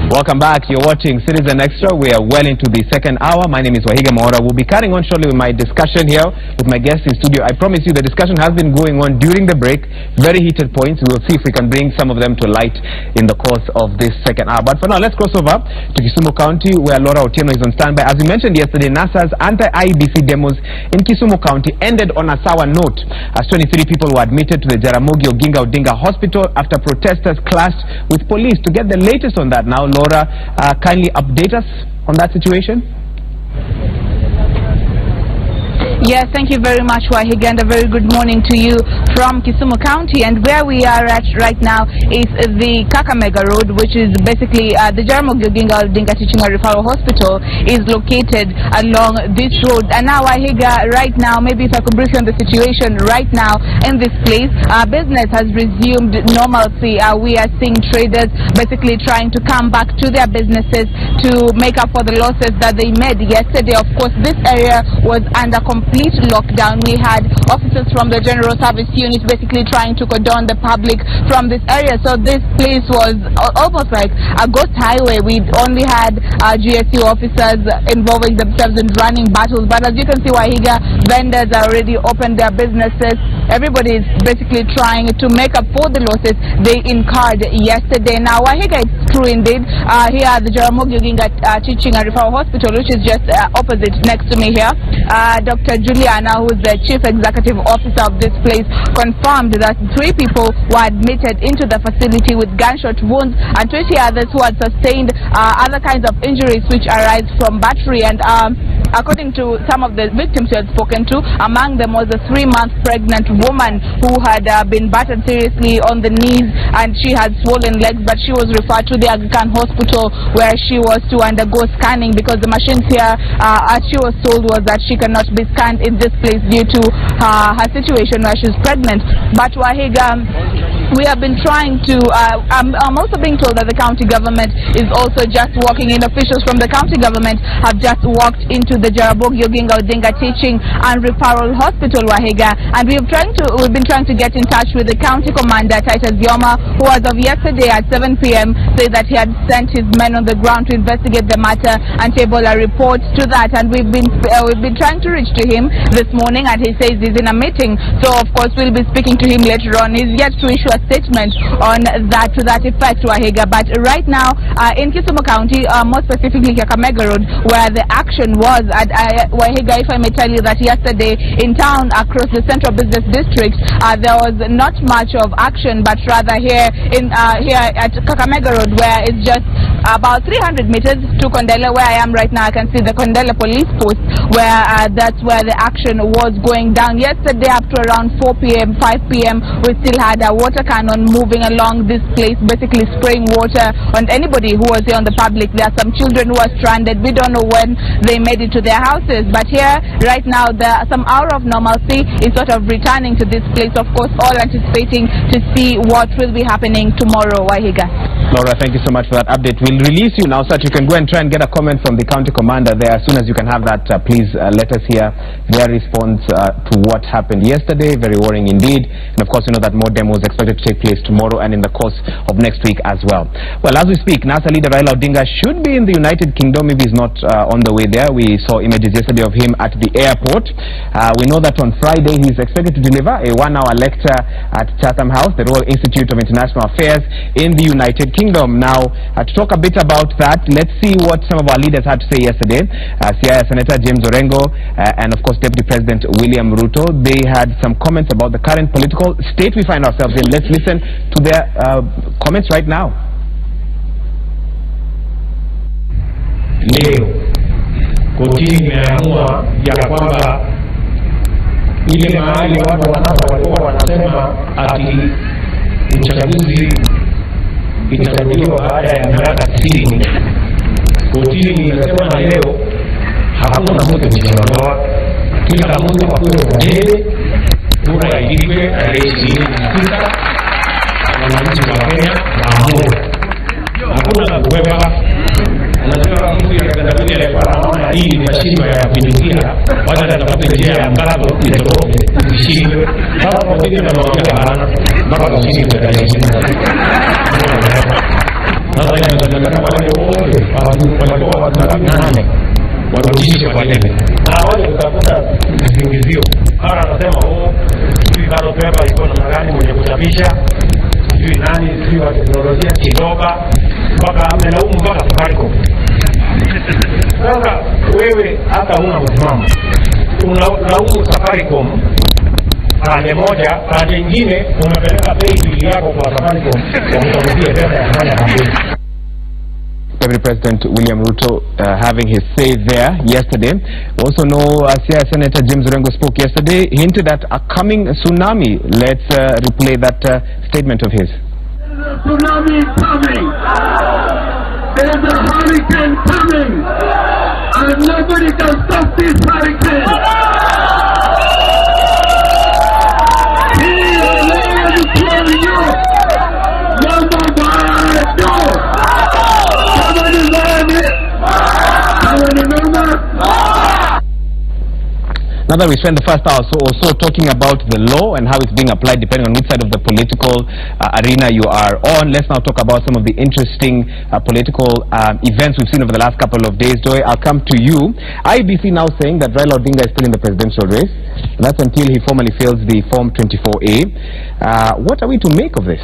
Welcome back. You're watching Citizen Extra. We are well into the second hour. My name is Wahiga Maora. We'll be carrying on shortly with my discussion here with my guests in studio. I promise you the discussion has been going on during the break. Very heated points. We'll see if we can bring some of them to light in the course of this second hour. But for now, let's cross over to Kisumu County, where Laura Otieno is on standby. As we mentioned yesterday, NASA's anti-IEBC demos in Kisumu County ended on a sour note, as 23 people were admitted to the Jaramogi Oginga Odinga Hospital after protesters clashed with police. To get the latest on that now, Laura, kindly update us on that situation. Yes, thank you very much, Wahiga, and a very good morning to you from Kisumu County. And where we are at right now is the Kakamega Road, which is basically the Jaramogi Oginga Odinga Teaching and Referral Hospital is located along this road. And now, Wahiga, right now, maybe if I could brief you on the situation right now in this place, business has resumed normalcy. We are seeing traders basically trying to come back to their businesses to make up for the losses that they made yesterday. Of course, this area was under complete lockdown. We had officers from the General Service Unit basically trying to cordon the public from this area. So this place was almost like a ghost highway. We only had GSU officers involving themselves in running battles. But as you can see, Wahiga, vendors are already opened their businesses. Everybody is basically trying to make up for the losses they incurred yesterday. Now, Wahiga, it's true indeed. Here at the Jaramogi Oginga Teaching and Referral Hospital, which is just opposite next to me here, Dr. Juliana, who is the Chief Executive Officer of this place, confirmed that 3 people were admitted into the facility with gunshot wounds and 20 others who had sustained other kinds of injuries which arise from battery. And according to some of the victims we had spoken to, among them was a 3-month pregnant woman who had been battered seriously on the knees, and she had swollen legs, but she was referred to the Aga Khan Hospital where she was to undergo scanning, because the machines here, as she was told, was that she cannot be scanned in this place due to her situation where she's pregnant. But Wahiga, we have been trying to, I'm also being told that the county government is also just walking in. Officials from the county government have just walked into the Jaramogi Oginga Odinga Teaching and Referral Hospital, Wahiga, and we've been trying to get in touch with the county commander, Titus Yoma, who as of yesterday at 7 p.m. said that he had sent his men on the ground to investigate the matter and table a report to that. And we've been trying to reach to him this morning, and he says he's in a meeting. So of course we'll be speaking to him later on. He's yet to issue a statement on that, to that effect, Wahiga. But right now in Kisumu County, more specifically Kakamega Road, where the action was at, Wahiga, if I may tell you that yesterday in town across the central business district, there was not much of action, but rather here at Kakamega Road, where it's just about 300 meters to Kondele, where I am right now. I can see the Kondele police post, where that's where the action was going down. Yesterday up to around 4 p.m., 5 p.m., we still had a water cannon moving along this place, basically spraying water on anybody who was here on the public. There are some children who are stranded. We don't know when they made it to their houses. But here, right now, some hour of normalcy is sort of returning to this place. Of course, all anticipating to see what will be happening tomorrow, Wahiga. Laura, thank you so much for that update. We'll release you now so that you can go and try and get a comment from the county commander there. As soon as you can have that, please let us hear their response to what happened yesterday. Very worrying indeed. And of course, you know that more demos expected to take place tomorrow and in the course of next week as well. Well, as we speak, NASA leader Raila Odinga should be in the United Kingdom if he's not on the way there. We saw images yesterday of him at the airport. We know that on Friday he's expected to deliver a 1-hour lecture at Chatham House, the Royal Institute of International Affairs in the United Kingdom. Now, to talk a bit about that, let's see what some of our leaders had to say yesterday. Siaya Senator James Orengo and of course Deputy President William Ruto, they had some comments about the current political state we find ourselves in. Let's listen to their comments right now. Leo kotini imeamua ya kwamba ile mahali watu walikuwa wanasema ati uchaguzi itarudiwa baada ya miaka 90, kotini inasema leo hakuna mtu kuchaguliwa, kila mtu akuwe mwenyewe, kura ilipwe tarehe 26, wananchi wa Kenya waamue, hakuna kuwepa. Anasema mtu ya Tanzania alikuwa anaona hii ni mashindano ya kupindukia, wacha tutafute njia ya mkato itoroke ishindwe. Sasa kwa nini tunaongea hapana mpaka ushindi utaishinda? Sasa tunataka wale wote walikuwa watu 8 warudishwe kwa debe, na wale kutafuta vizingizio. Kama anasema sijui bado pepa iko na gani mwenye kuchapisha, sijui nani, sijui wa teknolojia kidoga, mpaka amelaumu mpaka Safaricom. Sasa wewe hata una msimamo, unalaumu Safaricom pande moja, pande nyingine unapeleka bei yako kwa Safaricom wamsaidie pesa ya haya kampeni. Deputy President William Ruto having his say there yesterday. Also know Siaya Senator James Orengo spoke yesterday, hinted at a coming tsunami. Let's replay that statement of his. There's a tsunami coming. There's a hurricane coming. And nobody can stop this hurricane. He alone is telling you. Number one, no. Somebody learn it. Somebody remember? Now that we spent the first hour or so talking about the law and how it's being applied depending on which side of the political arena you are on, let's now talk about some of the interesting political events we've seen over the last couple of days. Joy, I'll come to you. IEBC now saying that Raila Odinga is still in the presidential race. And that's until he formally fills the Form 24A. What are we to make of this?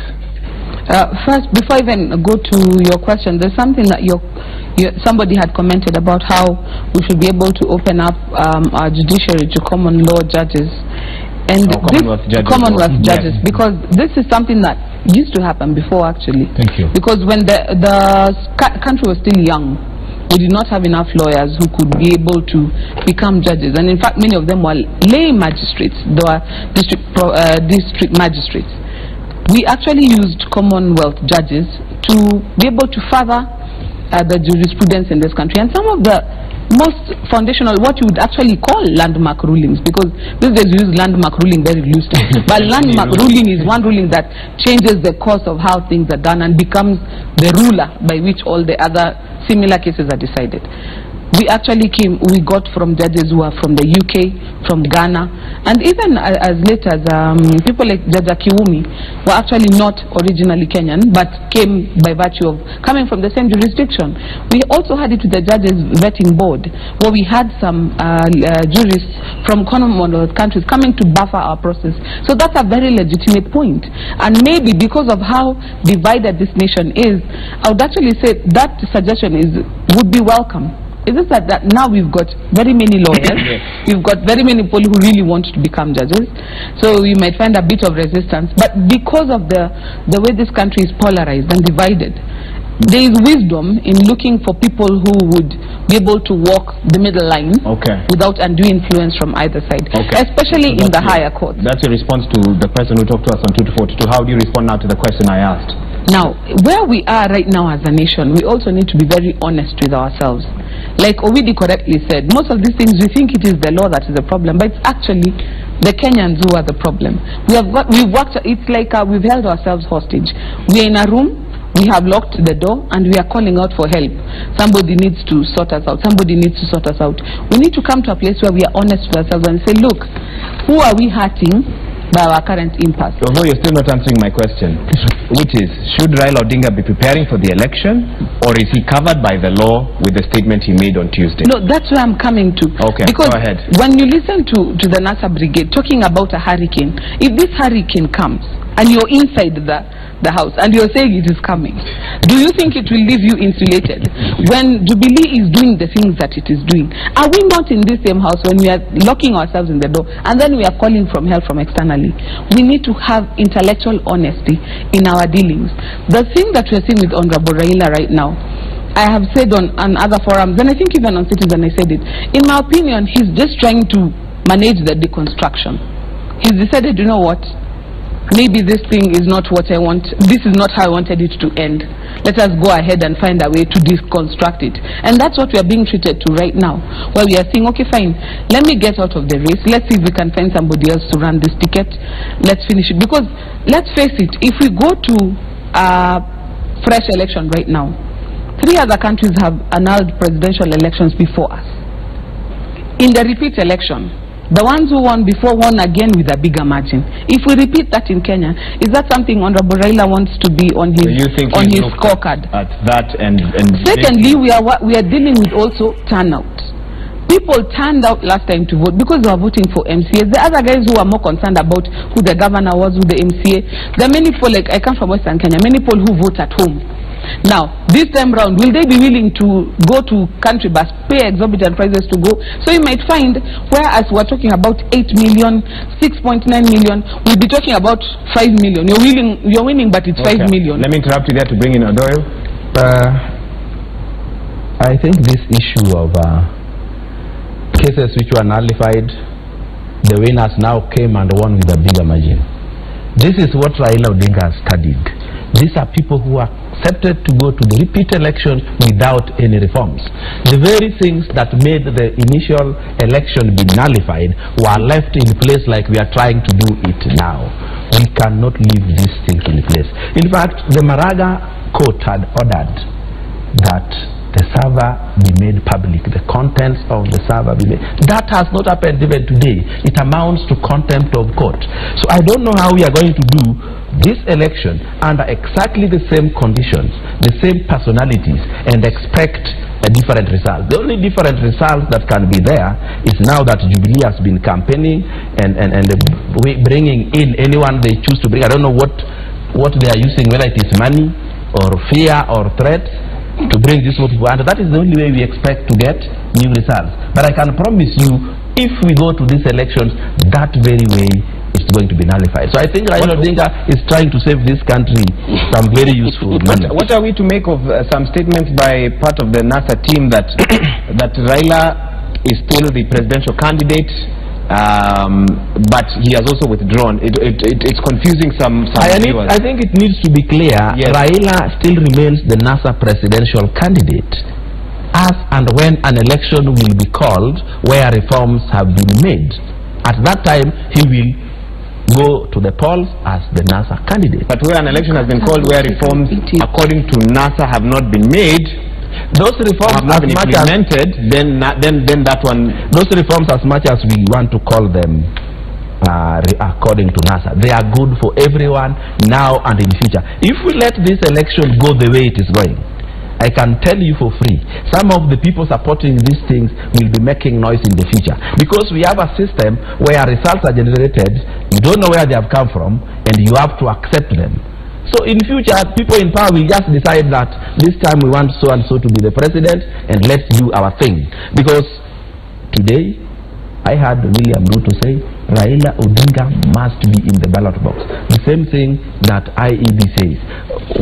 First, before I even go to your question, there's something that somebody had commented about how we should be able to open up our judiciary to common law judges and Commonwealth judges, because this is something that used to happen before, actually. Thank you. Because when the country was still young, we did not have enough lawyers who could be able to become judges, and in fact many of them were lay magistrates, they were district magistrates. We actually used Commonwealth judges to be able to further the jurisprudence in this country, and some of the most foundational, what you would actually call landmark rulings, because these days we use landmark ruling very loosely, but landmark ruling is one ruling that changes the course of how things are done and becomes the ruler by which all the other similar cases are decided. We actually got from judges who are from the UK, from Ghana, and even as late as people like Judge Kiwumi were actually not originally Kenyan, but came by virtue of coming from the same jurisdiction. We also had it with the Judges Vetting Board, where we had some jurists from Commonwealth countries coming to buffer our process. So that's a very legitimate point. And maybe because of how divided this nation is, I would actually say that suggestion would be welcome. Is it that now we've got very many lawyers, we've got very many people who really want to become judges, so we might find a bit of resistance, but because of the way this country is polarized and divided, there is wisdom in looking for people who would be able to walk the middle line without undue influence from either side, especially in the higher courts. That's your response to the person who talked to us on 2-42. How do you respond now to the question I asked? Now, where we are right now as a nation, we also need to be very honest with ourselves. Like Owidi correctly said, most of these things we think it is the law that is the problem, but it's actually the Kenyans who are the problem. It's like we've held ourselves hostage. We are in a room, we have locked the door, and we are calling out for help. Somebody needs to sort us out. Somebody needs to sort us out. We need to come to a place where we are honest with ourselves and say, look, who are we hurting by our current impasse? Although you're still not answering my question, which is, should Raila Odinga be preparing for the election, or is he covered by the law with the statement he made on Tuesday? No, that's where I'm coming to. Okay, because go ahead. When you listen to the NASA brigade talking about a hurricane, if this hurricane comes and you're inside the house and you're saying it is coming, do you think it will leave you insulated? When Jubilee is doing the things that it is doing, are we not in this same house when we are locking ourselves in the door and then we are calling from help from externally? We need to have intellectual honesty in our dealings. The thing that we're seeing with Honorable Raila right now, I have said on other forums, and I think even on Citizen I said it, in my opinion, he's just trying to manage the deconstruction. He's decided, you know what, maybe this thing is not what I want, this is not how I wanted it to end. Let us go ahead and find a way to deconstruct it. And that's what we are being treated to right now, where we are saying, okay, fine, let me get out of the race, let's see if we can find somebody else to run this ticket, let's finish it. Because let's face it, if we go to a fresh election right now, 3 other countries have annulled presidential elections before us. In the repeat election, The ones who won before won again with a bigger margin. If we repeat that in Kenya, is that something Honorable Raila wants to be on his scorecard? At that and secondly, we are dealing with also turnout. People turned out last time to vote because they were voting for MCAs. The other guys who are more concerned about who the governor was, who the MCA. There are many people, like I come from Western Kenya, many people who vote at home. Now, this time round, will they be willing to go to country bus, pay exorbitant prices to go? So you might find, whereas we're talking about 8 million, 6.9 million, we'll be talking about 5 million. You're winning, but it's 5 million. Let me interrupt you there to bring in Odoyo. I think this issue of cases which were nullified, the winners now came and won with a bigger margin. This is what Raila Odinga has studied. These are people who are accepted to go to the repeat election without any reforms. The very things that made the initial election be nullified were left in place like we are trying to do it now. We cannot leave this thing in place. In fact, the Maraga court had ordered that the server be made public, the contents of the server be made. That has not happened even today. It amounts to contempt of court. So I don't know how we are going to do this election under exactly the same conditions, the same personalities, and expect a different result. The only different result that can be there is now that Jubilee has been campaigning and bringing in anyone they choose to bring. I don't know what they are using, whether it is money or fear or threats, to bring these people, and that is the only way we expect to get new results. But I can promise you, if we go to these elections, that very way is going to be nullified. So I think Raila Odinga is trying to save this country some very useful money. What are we to make of some statements by part of the NASA team that that Raila is still the presidential candidate, but he has also withdrawn? It's confusing some viewers. I think it needs to be clear, yes. Raila still remains the NASA presidential candidate as and when an election will be called where reforms have been made. At that time, he will go to the polls as the NASA candidate. But where an election has been called where reforms, according to NASA, have not been made, those reforms have not been implemented, then that one... Those reforms, as much as we want to call them according to NASA, they are good for everyone now and in the future. If we let this election go the way it is going, I can tell you for free, some of the people supporting these things will be making noise in the future, because we have a system where results are generated, you don't know where they have come from, and you have to accept them. So in future, people in power will just decide that this time we want so and so to be the president, and let's do our thing. Because today, I heard William Ruto say, Raila Odinga must be in the ballot box. The same thing that IEB says.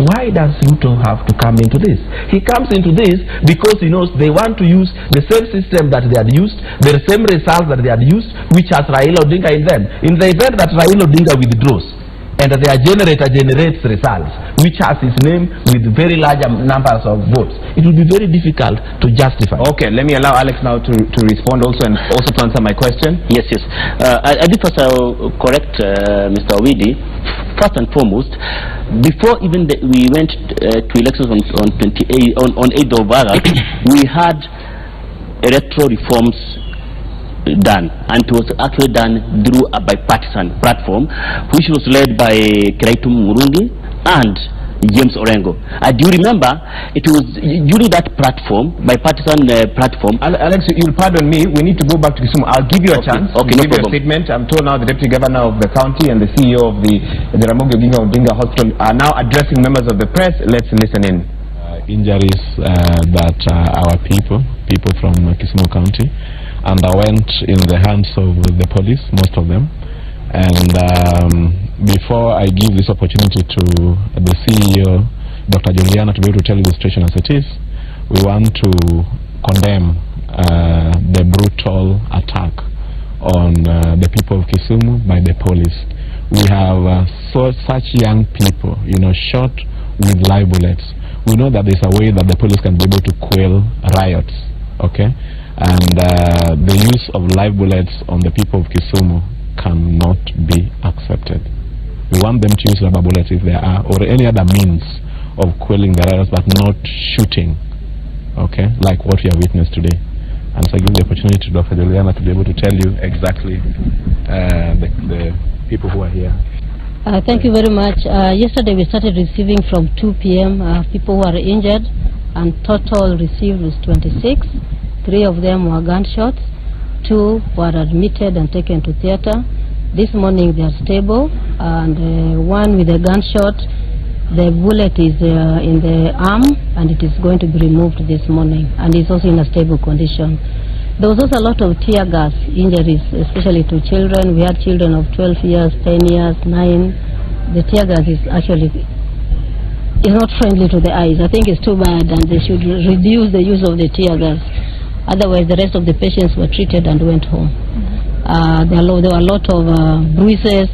Why does Ruto have to come into this? He comes into this because he knows they want to use the same system that they had used, the same results that they had used, which has Raila Odinga in them. In the event that Raila Odinga withdraws, and their generator generates results which has his name with very large numbers of votes, it will be very difficult to justify. Okay, let me allow Alex now to respond also, and also to answer my question. Yes. I think first I'll correct Mr. Owidi. First and foremost, before even we went to elections on 8th of August, we had electoral reforms done, and it was actually done through a bipartisan platform which was led by Kiraitu Murungi and James Orengo. Do you remember, it was during that platform, bipartisan platform. Alex, you'll pardon me, we need to go back to Kisumu. I'll give you a chance to give you a statement. I'm told now the Deputy Governor of the county and the CEO of the Jaramogi Oginga Odinga Hospital are now addressing members of the press. Let's listen in. Injuries that our people from Kisumu County underwent in the hands of the police, most of them. And before I give this opportunity to the CEO, Dr. Juliana, to be able to tell you the situation as it is, we want to condemn the brutal attack on the people of Kisumu by the police. We have such young people, shot with live bullets. We know that there's a way that the police can be able to quell riots, okay? And the use of live bullets on the people of Kisumu cannot be accepted. We want them to use rubber bullets if there are, or any other means of quelling the riots, but not shooting, okay, like what we have witnessed today. And so I give the opportunity to Dr. Juliana to be able to tell you exactly the people who are here. Thank you very much. Yesterday we started receiving from 2 p.m. People who are injured, and total received was 26. 3 of them were gunshots. 2 were admitted and taken to theater. This morning they are stable, and one with a gunshot, the bullet is in the arm, and it is going to be removed this morning, and is also in a stable condition. There was also a lot of tear gas injuries, especially to children. We had children of 12 years, 10 years, 9. The tear gas is actually not friendly to the eyes. I think it's too bad, and they should reduce the use of the tear gas. Otherwise, the rest of the patients were treated and went home. There were a lot of bruises,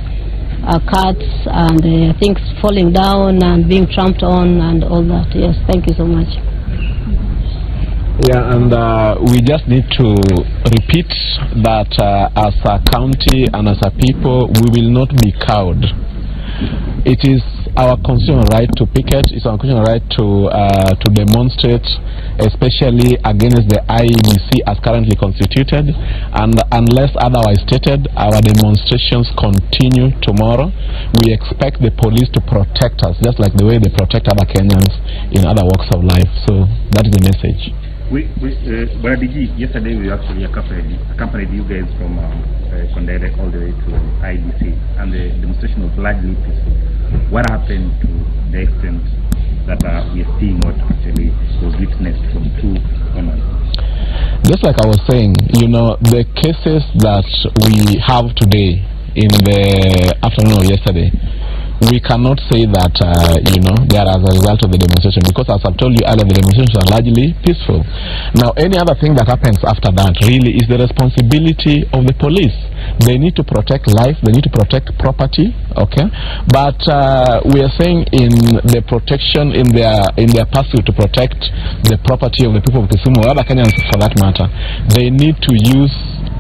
cuts, and things falling down and being tramped on and all that. Yes, thank you so much. Yeah, and we just need to repeat that as a county and as a people, we will not be cowed. It is our constitutional right to picket. It's our constitutional right to demonstrate, especially against the IEBC as currently constituted. And unless otherwise stated, our demonstrations continue tomorrow. We expect the police to protect us, just like the way they protect other Kenyans in other walks of life. So that is the message. Yesterday we actually accompanied you guys from Kondere all the way to IBC, and the demonstration was largely peaceful. What happened to the extent that we are seeing what actually was witnessed from 2 onwards? Just like I was saying, you know, the cases that we have today in the afternoon of yesterday, we cannot say that, you know, they are as a result of the demonstration, because as I've told you earlier, the demonstrations are largely peaceful. Now, any other thing that happens after that really is the responsibility of the police. They need to protect life, they need to protect property, okay? But we are saying in the protection, in their pursuit to protect the property of the people of Kisumu, or other Kenyans for that matter, they need to use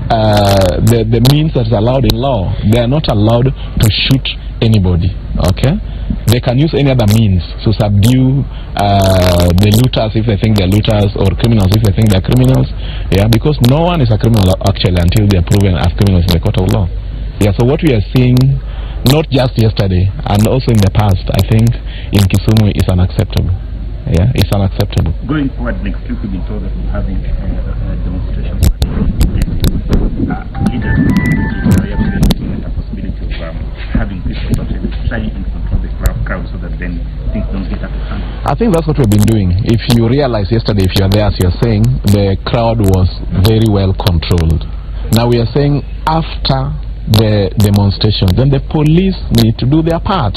the means that is allowed in law. They are not allowed to shoot anybody, okay? They can use any other means to subdue the looters if they think they're looters, or criminals if they think they're criminals, yeah, because no one is a criminal actually until they are proven as criminals in the court of law. Yeah, so what we are seeing, not just yesterday and also in the past, I think in Kisumu is unacceptable. Yeah, it's unacceptable. Going forward next week, we've been told that we're having demonstrations. Leaders are actually looking at the possibility of having people actually trying to control the crowd so that then things don't get out of hand. I think that's what we've been doing. If you realize yesterday, if you're there, as you're saying, the crowd was very well controlled. Now we are saying after the demonstration, then the police need to do their part,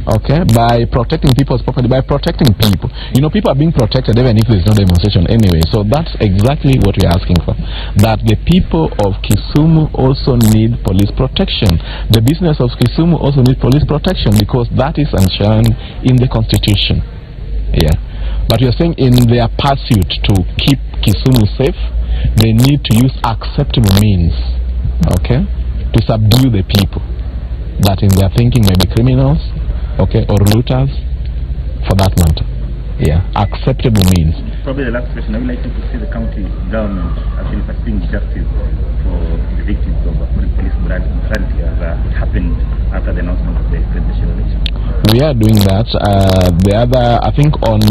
okay, by protecting people's property, by protecting people. You know, people are being protected even if there's no demonstration anyway. So that's exactly what we're asking for, that the people of Kisumu also need police protection. The business of Kisumu also need police protection, because that is enshrined in the constitution. Yeah, but we're saying in their pursuit to keep Kisumu safe, they need to use acceptable means, okay, to subdue the people that in their thinking may be criminals, okay, or looters, for that matter. Yeah, acceptable means. Probably the last question, I would like to see the county government actually pursuing justice for the victims of police brutality as it happened after the announcement of the presidential election. We are doing that. I think on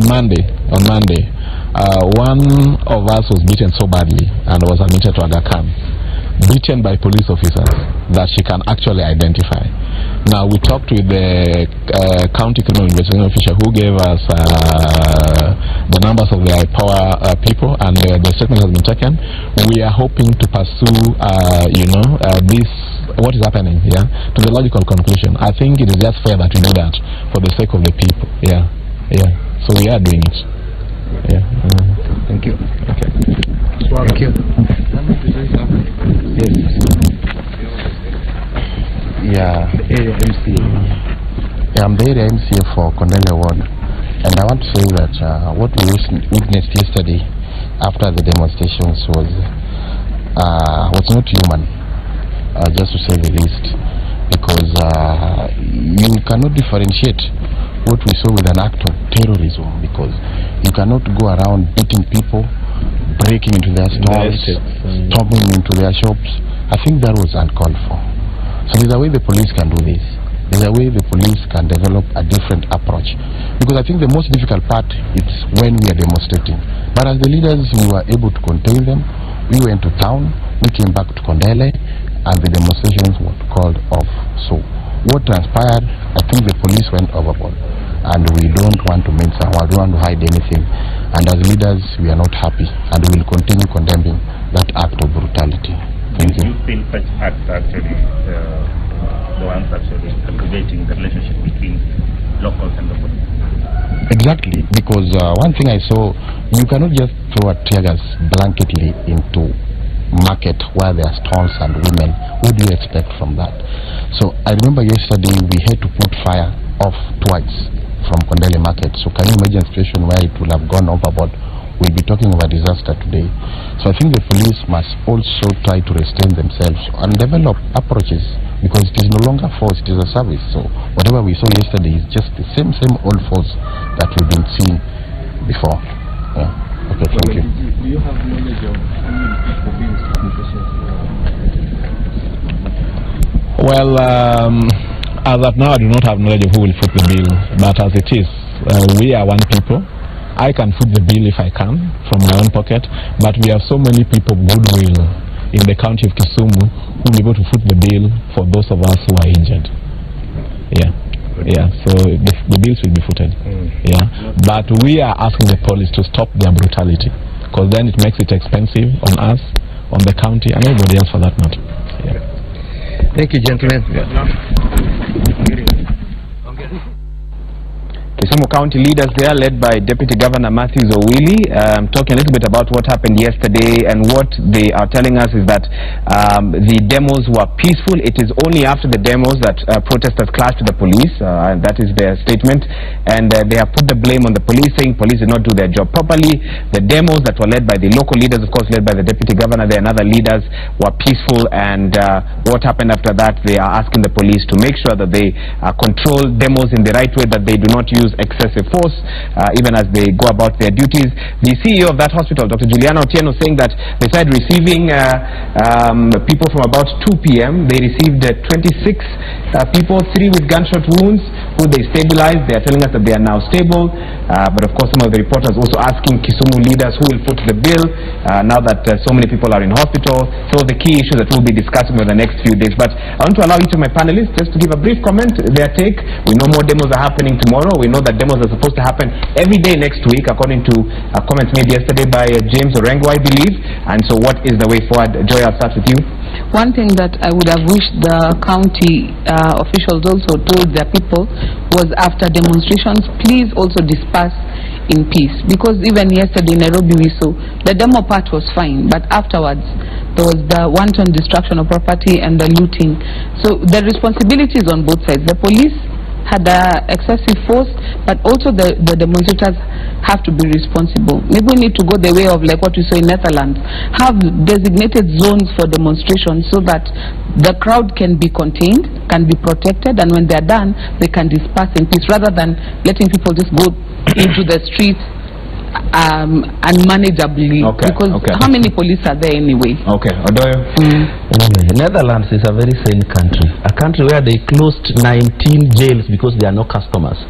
Monday, one of us was beaten so badly and was admitted to Aga Khan, beaten by police officers that she can actually identify. Now we talked with the county criminal investigation officer who gave us the numbers of the power people, and the statement has been taken. We are hoping to pursue, this, what is happening here, to the logical conclusion. I think it is just fair that we do that for the sake of the people. Yeah, yeah. So we are doing it. Yeah. Thank you. Okay. Thank you. Yes. Yeah. The area MCA. Yeah, I'm the area MCA for Kondele Ward, and I want to say that what we witnessed yesterday after the demonstrations was not human, just to say the least, because you cannot differentiate what we saw with an act of terrorism, because you cannot go around beating people, breaking into their stores, storming into their shops. I think that was uncalled for. So there's a way the police can do this. There's a way the police can develop a different approach. Because I think the most difficult part is when we are demonstrating. But as the leaders, we were able to contain them. We went to town, we came back to Kondele, and the demonstrations were called off. So what transpired, I think the police went overboard. And we don't want to mince our words, we don't want to hide anything. And as leaders, we are not happy. And we will continue condemning that act of brutality. Thank you. Do you think such acts are actually the ones actually cultivating the relationship between locals and the police? Exactly, because one thing I saw, you cannot just throw a tear gas blanketly into market where there are stalls and women. What do you expect from that? So I remember yesterday we had to put fire off twice from Kondele market. So can you imagine a situation where it will have gone overboard? We'll be talking about disaster today. So I think the police must also try to restrain themselves and develop approaches, because it is no longer force, it is a service. So whatever we saw yesterday is just the same old force that we've been seeing before. Yeah. Okay, thank you. Do you have knowledge of how many people being Well, as of now, I do not have knowledge of who will foot the bill, but as it is, we are one people. I can foot the bill if I can from my own pocket, but we have so many people of goodwill in the county of Kisumu who will be able to foot the bill for those of us who are injured. Yeah. Yeah, so the bills will be footed. Yeah, but we are asking the police to stop their brutality, because then it makes it expensive on us, on the county, and everybody else for that matter. Yeah. Thank you, gentlemen. Kisumu County leaders there, led by Deputy Governor Matthews Owili, talking a little bit about what happened yesterday, and what they are telling us is that the demos were peaceful. It is only after the demos that protesters clashed with the police, and that is their statement, and they have put the blame on the police, saying police did not do their job properly. The demos that were led by the local leaders, of course led by the Deputy Governor there and other leaders, were peaceful, and what happened after that, they are asking the police to make sure that they control demos in the right way, that they do not use excessive force even as they go about their duties. The CEO of that hospital, Dr. Juliana Otieno, saying that beside receiving people from about 2 p.m., they received 26 people, 3 with gunshot wounds, who they stabilized. They are telling us that they are now stable, but of course some of the reporters also asking Kisumu leaders who will foot the bill now that so many people are in hospital. So the key issues that we'll be discussing over the next few days. But I want to allow each of my panelists just to give a brief comment, their take. We know more demos are happening tomorrow. We know that demos are supposed to happen every day next week, according to comments made yesterday by James Orengo, I believe. And so what is the way forward? Joy, I'll start with you. One thing that I would have wished the county officials also told their people was, after demonstrations, please also disperse in peace. Because even yesterday in Nairobi we saw the demo part was fine, but afterwards there was the wanton destruction of property and the looting. So the responsibility is on both sides. The police had excessive force, but also the demonstrators have to be responsible. Maybe we need to go the way of like what we saw in Netherlands, have designated zones for demonstration so that the crowd can be contained, can be protected, and when they're done, they can disperse in peace, rather than letting people just go into the streets unmanageably. Because how many police are there anyway? Okay, Odoyo. Netherlands is a very sane country, a country where they closed 19 jails because there are no customers.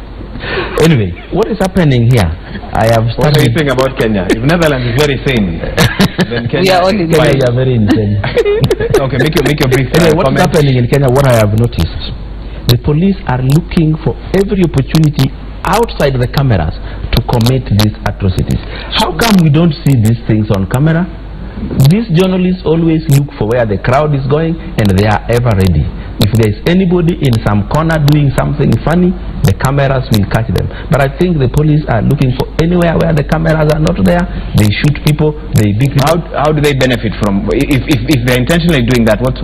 Anyway, what is happening here? I have studied. What are you saying about Kenya? If Netherlands is very sane, then Kenya, we are all in Kenya. We are very insane. Okay, make your brief. Anyway, what is happening in Kenya? What I have noticed, the police are looking for every opportunity outside the cameras to commit these atrocities. How come we don't see these things on camera? These journalists always look for where the crowd is going, and they are ever ready. If there is anybody in some corner doing something funny, the cameras will catch them. But I think the police are looking for anywhere where the cameras are not there. They shoot people, they beat people. How do they benefit from, if they're intentionally doing that, what do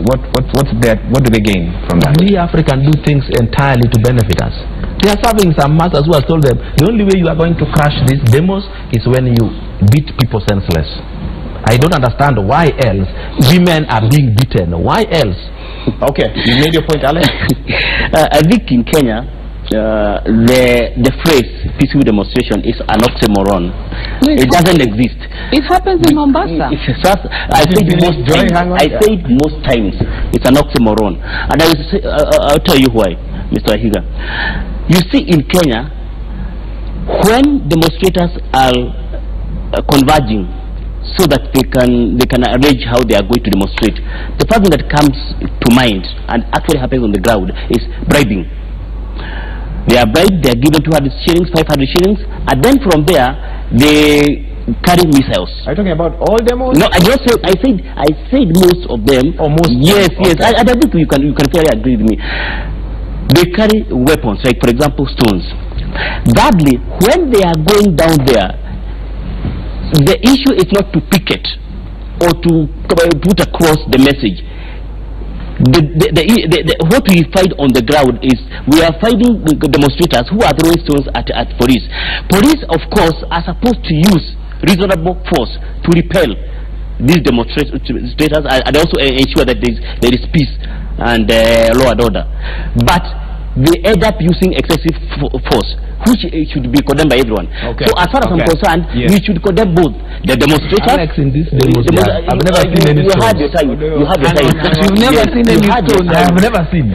they gain from that? We Africans do things entirely to benefit us. They are serving some masters who have told them the only way you are going to crush these demos is when you beat people senseless. I don't understand why else women are being beaten. Why else? Okay, you made your point, Alex. I think in Kenya, the phrase peaceful demonstration is an oxymoron. It doesn't exist. It happens in Mombasa. I said most times it's an oxymoron, and I'll tell you why, Mr. Higa. You see, in Kenya, when demonstrators are converging so that they can arrange how they are going to demonstrate, the first thing that comes to mind and actually happens on the ground is bribing. They are bribed, they are given 200 shillings, 500 shillings, and then from there they carry missiles. Are you talking about all demos? No, I said most of them. Or most? Yes, okay. yes. I think you can fairly agree with me. They carry weapons, like for example stones. Thirdly, when they are going down there, the issue is not to picket or to put across the message. What we find on the ground is we are finding demonstrators who are throwing stones at police. Police, of course, are supposed to use reasonable force to repel these demonstrators and also ensure that there is peace and law and order. But they end up using excessive force, which should be condemned by everyone. Okay. So as far as I'm concerned, we should condemn both the demonstrators. Alex, in this I've never seen any stone. You had your time. You had your time. You've never seen any stone. I've never seen.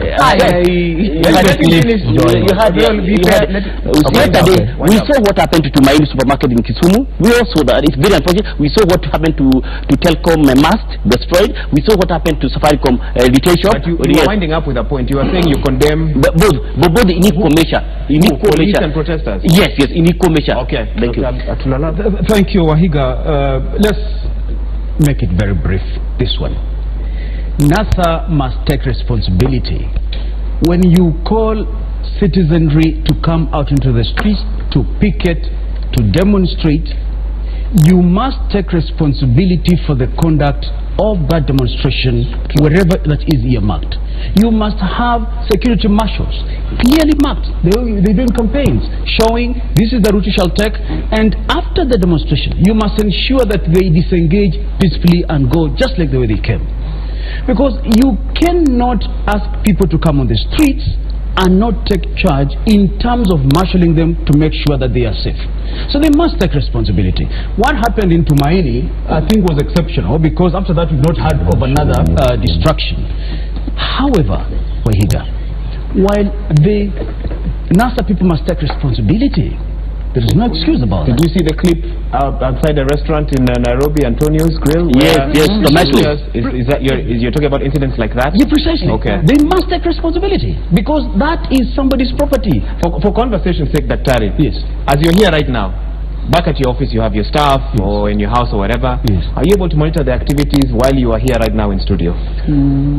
Yesterday, we saw what happened to my supermarket in Kisumu. We also that it's very unfortunate. We saw what happened to Telcom mast destroyed. We saw what happened to Safaricom retail shop. But you were winding up with a point. You were saying you condemn both in equal measure. Police and protesters. Yes, in equal measure. Okay. Thank you. Thank you, Wahiga. Let's make it very brief. This one. NASA must take responsibility. When you call citizenry to come out into the streets to picket, to demonstrate, you must take responsibility for the conduct of that demonstration wherever that is earmarked. You must have security marshals clearly marked. They're doing campaigns showing this is the route you shall take, and after the demonstration you must ensure that they disengage peacefully and go just like the way they came. Because you cannot ask people to come on the streets and not take charge in terms of marshalling them to make sure that they are safe. So they must take responsibility. What happened in Tumaini, I think, was exceptional, because after that we've not heard of another destruction. However, Wahiga, while the NASA people must take responsibility, there is no excuse about it. Did you see the clip outside a restaurant in Nairobi, Antonio's Grill? Yes, Is that you're talking about incidents like that? Yeah, precisely. Okay. They must take responsibility, because that is somebody's property. For conversation's sake, Daktari, yes. As you're here right now, back at your office you have your staff, yes, or in your house or whatever, yes, are you able to monitor the activities while you are here right now in studio?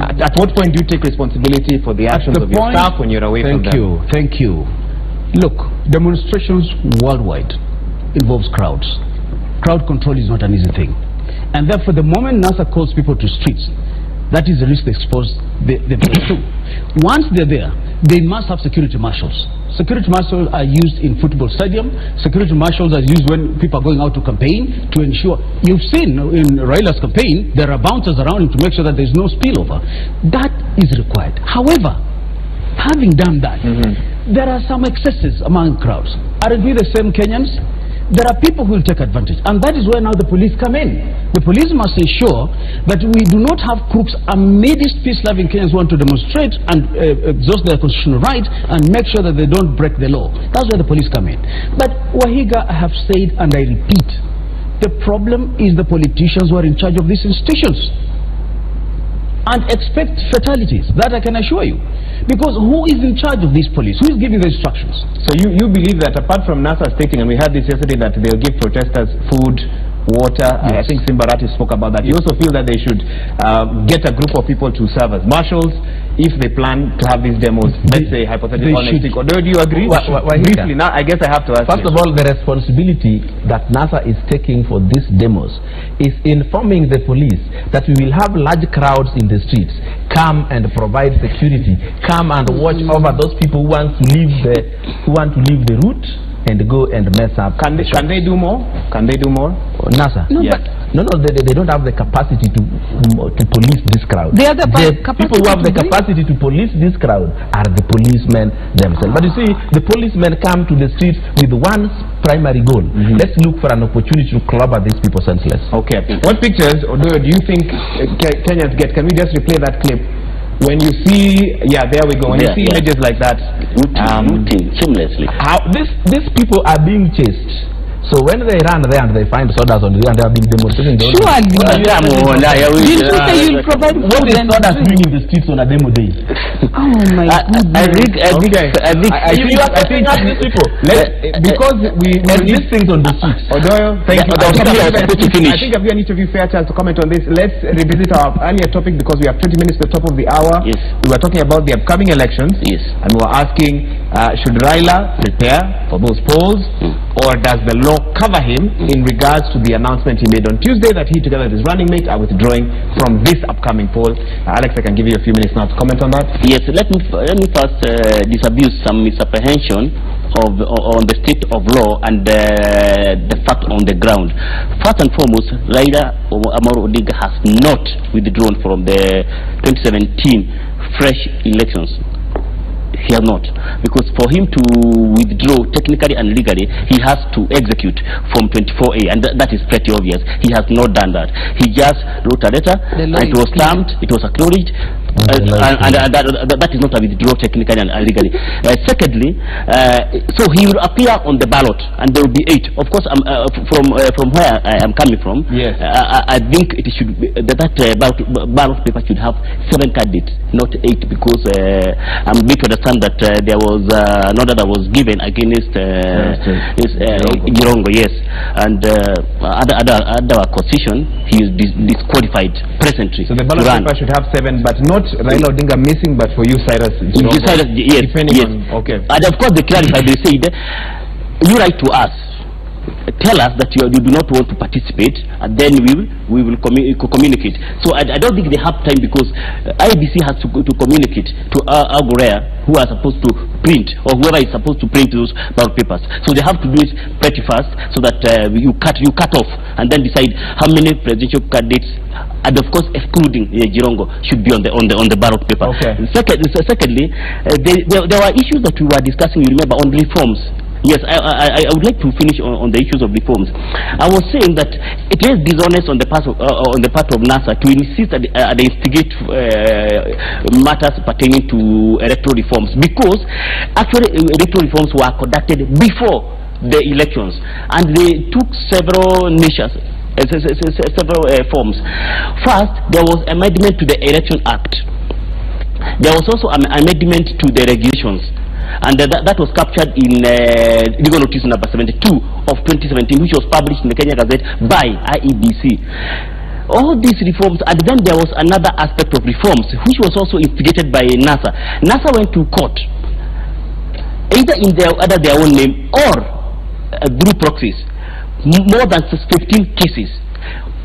At what point do you take responsibility for the actions of your staff when you're away from them? Thank you. Look, demonstrations worldwide involves crowds. Crowd control is not an easy thing. And therefore, the moment NASA calls people to streets, that is the risk they expose themselves to. Once they're there, they must have security marshals. Security marshals are used in football stadium. Security marshals are used when people are going out to campaign to ensure. You've seen in Raila's campaign, there are bouncers around him to make sure that there's no spillover. That is required. However, having done that, there are some excesses among crowds. Aren't we the same Kenyans? There are people who will take advantage, and that is where now the police come in. The police must ensure that we do not have crooks amidst peace-loving Kenyans who want to demonstrate and exhaust their constitutional rights and make sure that they don't break the law. That's where the police come in. But Wahiga, I have said and I repeat, the problem is the politicians who are in charge of these institutions. And expect fatalities, that I can assure you. Because who is in charge of these police? Who is giving the instructions? So you believe that apart from NASA stating, and we had this yesterday, that they'll give protesters food, water, yes, I think Simbarati spoke about that. You also feel that they should get a group of people to serve as marshals if they plan to have these demos, let's say hypothetically next week. Or do you agree? Briefly, now I guess I have to ask. First of all, the responsibility that NASA is taking for these demos is informing the police that we will have large crowds in the streets. Come and provide security. Come and watch over those people who want to leave the route and go and mess up. Can they do more? Can they do more? NASA? No, yes. but No, they don't have the capacity to police this crowd. They have the people who have the capacity to police this crowd are the policemen themselves. But you see, the policemen come to the streets with one primary goal. Let's look for an opportunity to clobber these people senseless. Okay. What pictures do you think Kenyans get? Can we just replay that clip? When you see, there we go. When you see images like that, shamelessly. How these people are being chased. So when they run there and they find sodas on the way and they are being demonstrating, surely you'll provide food. What is sodas doing in the streets on a demo day? Oh my goodness! I think these people because we these things on the streets. Odoyo, thank you. I think I've given each of you fair chance to comment on this. Let's revisit our earlier topic because we have 20 minutes to the top of the hour. Yes. We were talking about the upcoming elections. Yes. And we were asking, should Raila prepare for those polls, or does the law cover him in regards to the announcement he made on Tuesday that he together with his running mate are withdrawing from this upcoming poll? Alex, I can give you a few minutes now to comment on that. Yes, let me first disabuse some misapprehension on the state of law and the fact on the ground. First and foremost, Raila Amolo Odinga has not withdrawn from the 2017 fresh elections. He has not, because for him to withdraw technically and legally, he has to execute from 24A, and that is pretty obvious. He has not done that. He just wrote a letter, and it was stamped, it was acknowledged, and that is not a withdrawal technically and legally. Secondly, so he will appear on the ballot, and there will be 8. Of course, from where I am coming from, yes. I think it should be, that ballot paper should have 7 candidates, not 8, because I'm going to understand that there was an order that was given against Jirongo, yes, and under our constitution, he is disqualified presently. So the ballot paper should have 7, but not Raila Odinga missing, but for you, Cyrus Jirongo. Yes, yes. Okay. And of course, they clarified. They said, you write to us, tell us that you do not want to participate, and then we will communicate. So I don't think they have time, because IBC has to communicate to Agorea, who are supposed to print, or whoever is supposed to print those ballot papers. So they have to do it pretty fast, so that you cut off and then decide how many presidential candidates, and of course excluding Jirongo, should be on the ballot paper. Okay. Secondly, there were issues that we were discussing, you remember, on reforms. Yes, I would like to finish on the issues of reforms. I was saying that it is dishonest on the part of NASA to insist that they instigate matters pertaining to electoral reforms, because actually electoral reforms were conducted before the elections, and they took several measures. Several forms. First, there was amendment to the Election Act. There was also an amendment to the regulations, and that was captured in legal notice number 72 of 2017, which was published in the Kenya Gazette by IEBC. All these reforms, and then there was another aspect of reforms which was also instigated by NASA. NASA went to court, either in under their own name or through proxies, more than 15 cases.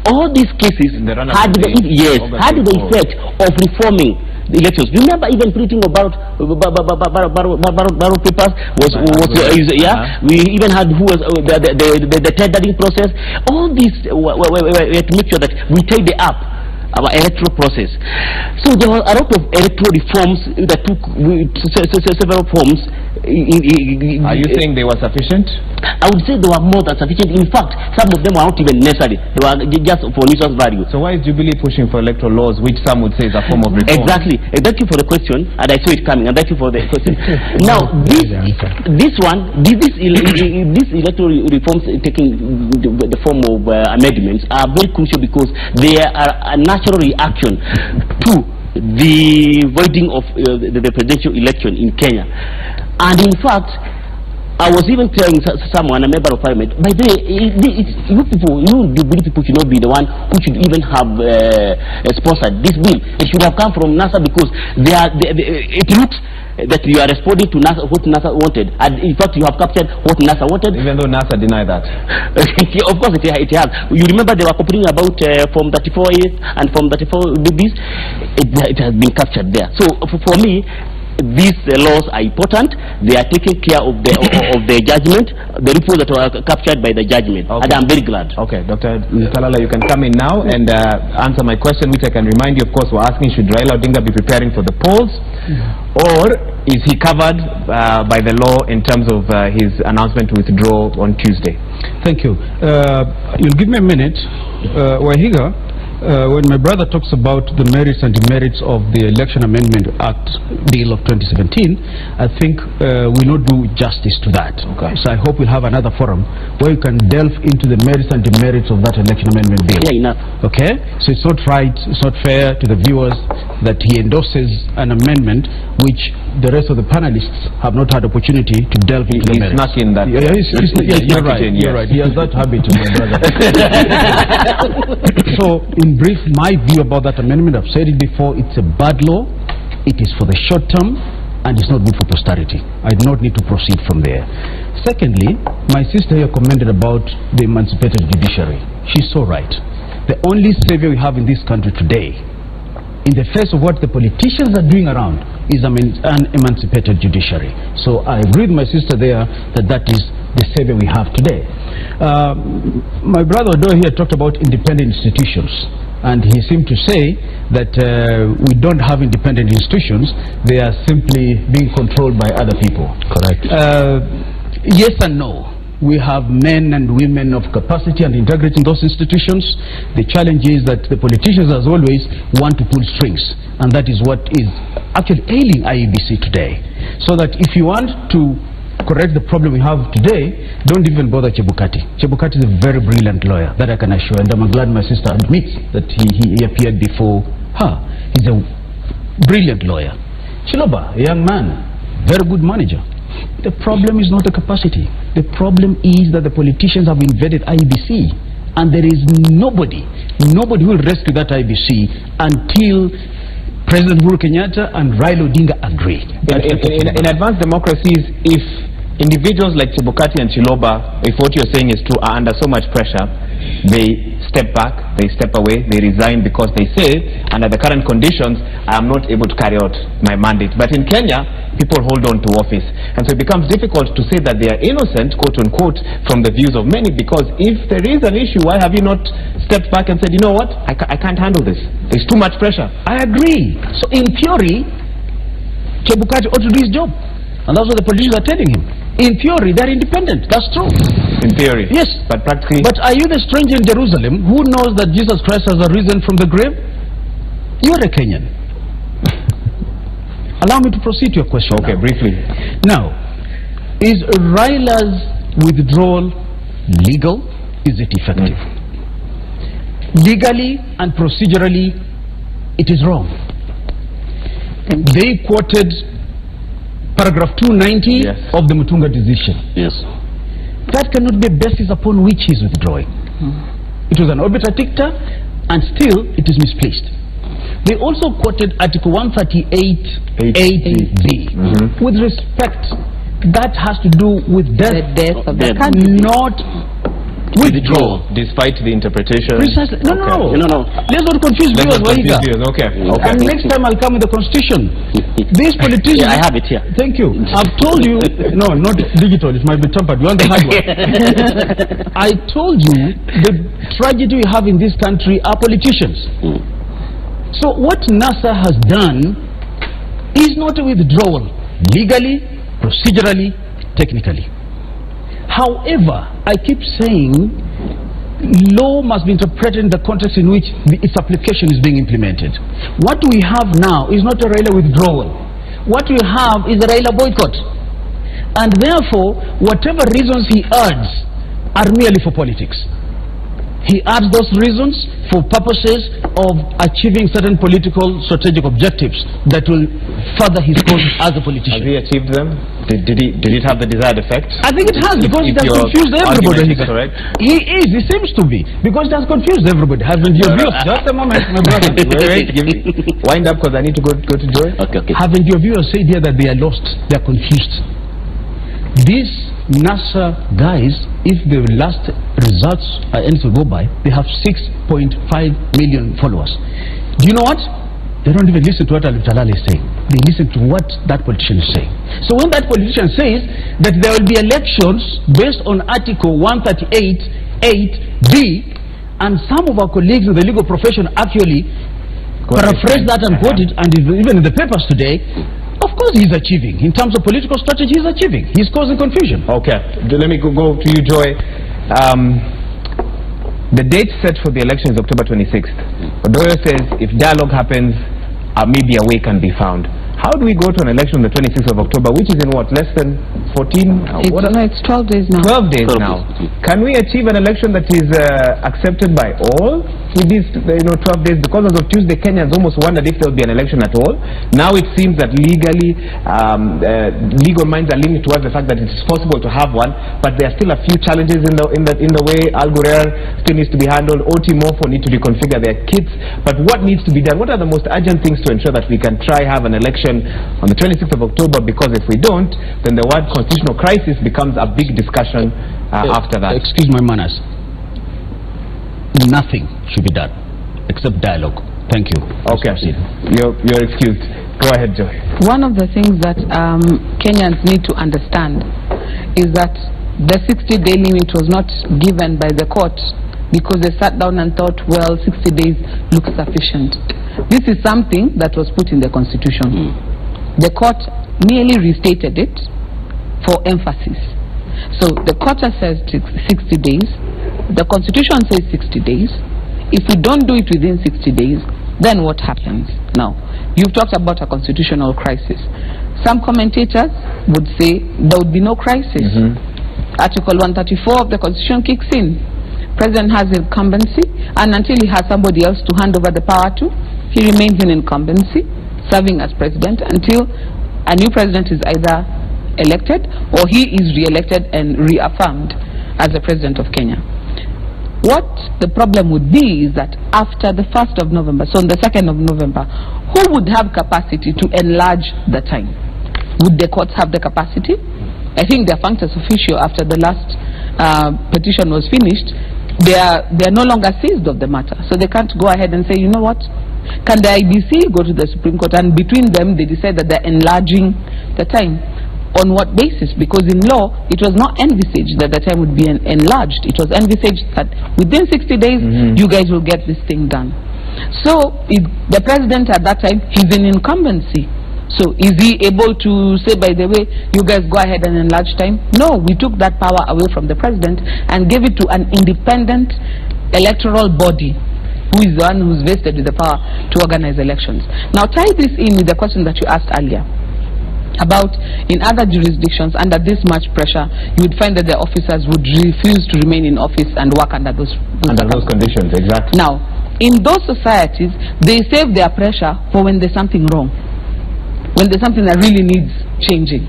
All these cases had the effect of reforming the elections. Remember, even printing about ballot papers was we even had who was the tendering process. All these we had to make sure that we tidy up our electoral process. So there were a lot of electoral reforms that took several forms. Are you saying they were sufficient? I would say they were more than sufficient. In fact, some of them were not even necessary. They were just for nuisance value. So why is Jubilee pushing for electoral laws, which some would say is a form of reform? Exactly. Thank you for the question, and I saw it coming. And thank you for the question. Now, these electoral reforms taking the form of amendments are very crucial, because they are a natural reaction to the voiding of the presidential election in Kenya. And in fact, I was even telling someone, a member of parliament, by the way, you Jubilee people should not be the one who should even have sponsored this bill. It should have come from NASA, because it looks that you are responding to NASA, what NASA wanted, and in fact you have captured what NASA wanted. Even though NASA denied that. Of course it has. You remember they were complaining about Form 34A and Form 34Bs. It has been captured there. So for me, these laws are important. They are taking care of the of the judgment, the reports that were captured by the judgment, and I'm very glad. Okay, Dr. Talala, you can come in now and answer my question, which I can remind you, of course, we're asking, should Raila Odinga be preparing for the polls, or is he covered by the law in terms of his announcement to withdraw on Tuesday? Thank you. You'll give me a minute. Wahiga, when my brother talks about the merits and demerits of the Election Amendment Act Bill of 2017, I think we not do justice to that. Okay. So I hope we'll have another forum where you can delve into the merits and demerits of that Election Amendment Bill. Yeah, enough. Okay? So it's not right, it's not fair to the viewers that he endorses an amendment which the rest of the panelists have not had opportunity to delve into the merits. He's snuck in that. Yeah, you're right. You're right. He has that habit, my brother. So, in brief, my view about that amendment, I've said it before, it's a bad law, it is for the short term, and it's not good for posterity. I do not need to proceed from there. Secondly, my sister here commented about the emancipated judiciary. She's so right. The only savior we have in this country today, in the face of what the politicians are doing around, is an emancipated judiciary. So I agree with my sister there that that is the savior we have today. My brother Odo here talked about independent institutions, and he seemed to say that we don't have independent institutions, they are simply being controlled by other people. Correct. Yes and no. We have men and women of capacity and integrity in those institutions. The challenge is that the politicians, as always, want to pull strings, and that is what is actually ailing IEBC today. So that if you want to correct the problem we have today, don't even bother Chebukati. Chebukati is a very brilliant lawyer, that I can assure, and I'm glad my sister admits that he appeared before her. He's a brilliant lawyer. Chiloba, a young man, very good manager. The problem is not the capacity. The problem is that the politicians have invaded IEBC, and there is nobody who will rescue that IEBC until President Uhuru Kenyatta and Raila Odinga agree. In advanced democracies, if individuals like Chebukati and Chiloba, if what you're saying is true, are under so much pressure, they step back, they step away, they resign because they say, under the current conditions, I am not able to carry out my mandate. But in Kenya, people hold on to office. And so it becomes difficult to say that they are innocent, quote unquote, from the views of many, because if there is an issue, why have you not stepped back and said, you know what, I can't handle this. There's too much pressure. I agree. So in theory, Chebukati ought to do his job. And that's what the politicians are telling him. In theory, they're independent. That's true. In theory? Yes. But practically? But are you the stranger in Jerusalem who knows that Jesus Christ has arisen from the grave? You're a Kenyan. Allow me to proceed to your question. Okay, now. Briefly. Now, is Raila's withdrawal legal? Is it effective? Legally and procedurally, it is wrong. They quoted paragraph 290 of the Mutunga decision. Yes. That cannot be a basis upon which he is withdrawing. It was an obiter dicta, and still it is misplaced. They also quoted Article 138(8)(b). With respect, that has to do with death, of the country, not withdrawal. Despite the interpretation. Precisely. No, okay. no. Let's not confuse viewers. Okay. And next time I'll come with the constitution. These politicians. Yeah, I have it here. Thank you. I've told you. No, not digital. It might be tampered. You want the hard one. I told you the tragedy we have in this country are politicians. So what NASA has done is not a withdrawal, legally, procedurally, technically. However, I keep saying law must be interpreted in the context in which its application is being implemented. What we have now is not a Raila withdrawal. What we have is a Raila boycott. And therefore, whatever reasons he adds are merely for politics. He adds those reasons for purposes of achieving certain political strategic objectives that will further his cause as a politician. Has he achieved them? Did it have the desired effect? I think it has, because it has confused everybody. He seems to be, because it has confused everybody. Haven't your viewers? Just a moment, my brother. Wait, wind up, because I need to go to Joy. Okay. Haven't your viewers said here that they are lost? They are confused. These NASA guys, if the last results are anything to go by, they have 6.5 million followers. Do you know what? They don't even listen to what Alif Talal is saying. They listen to what that politician is saying. So when that politician says that there will be elections based on Article 138(8)(b, and some of our colleagues in the legal profession actually paraphrase that and quote it, and even in the papers today, of course he's achieving. In terms of political strategy, he's achieving. He's causing confusion. Okay, let me go to you, Joy. The date set for the election is October 26th. Odoyo says if dialogue happens, maybe a way can be found. How do we go to an election on the 26th of October, which is in what, less than 14? It's 12 days now. 12 days now. Can we achieve an election that is accepted by all with these 12 days? Because as of Tuesday, Kenyans almost wondered if there would be an election at all. Now it seems that legally, legal minds are leaning towards the fact that it's possible to have one, but there are still a few challenges in the way. Al Ghurair still needs to be handled. OT Morpho need to reconfigure their kits. But what needs to be done? What are the most urgent things to ensure that we can have an election on the 26th of October? Because if we don't, then the word constitutional crisis becomes a big discussion after that. Excuse my manners. Nothing should be done except dialogue. Thank you. Okay. You're excused. Go ahead, Joy. One of the things that Kenyans need to understand is that the 60-day limit was not given by the court because they sat down and thought, well, 60 days looks sufficient. This is something that was put in the Constitution. The court merely restated it for emphasis. So the court has said 60 days. The Constitution says 60 days. If we don't do it within 60 days, then what happens? Now, you've talked about a constitutional crisis. Some commentators would say there would be no crisis. Article 134 of the Constitution kicks in. President has incumbency, and until he has somebody else to hand over the power to, he remains in incumbency, serving as president until a new president is either elected or he is re-elected and reaffirmed as the president of Kenya. What the problem would be is that after the 1st of November, so on the 2nd of November, who would have capacity to enlarge the time? Would the courts have the capacity? I think their functus officio after the last petition was finished, they are no longer seized of the matter. So they can't go ahead and say, you know what, can the IBC go to the Supreme Court and between them they decide that they're enlarging the time? On what basis? Because in law, it was not envisaged that the time would be enlarged. It was envisaged that within 60 days, you guys will get this thing done. So the president at that time, he's in incumbency. So is he able to say, by the way, you guys go ahead and enlarge time? No, we took that power away from the president and gave it to an independent electoral body who is the one who's vested with the power to organize elections. Now tie this in with the question that you asked earlier about in other jurisdictions under this much pressure, you would find that the officers would refuse to remain in office and work under those conditions. Exactly. Now, in those societies, they save their pressure for when there's something wrong, when there's something that really needs changing.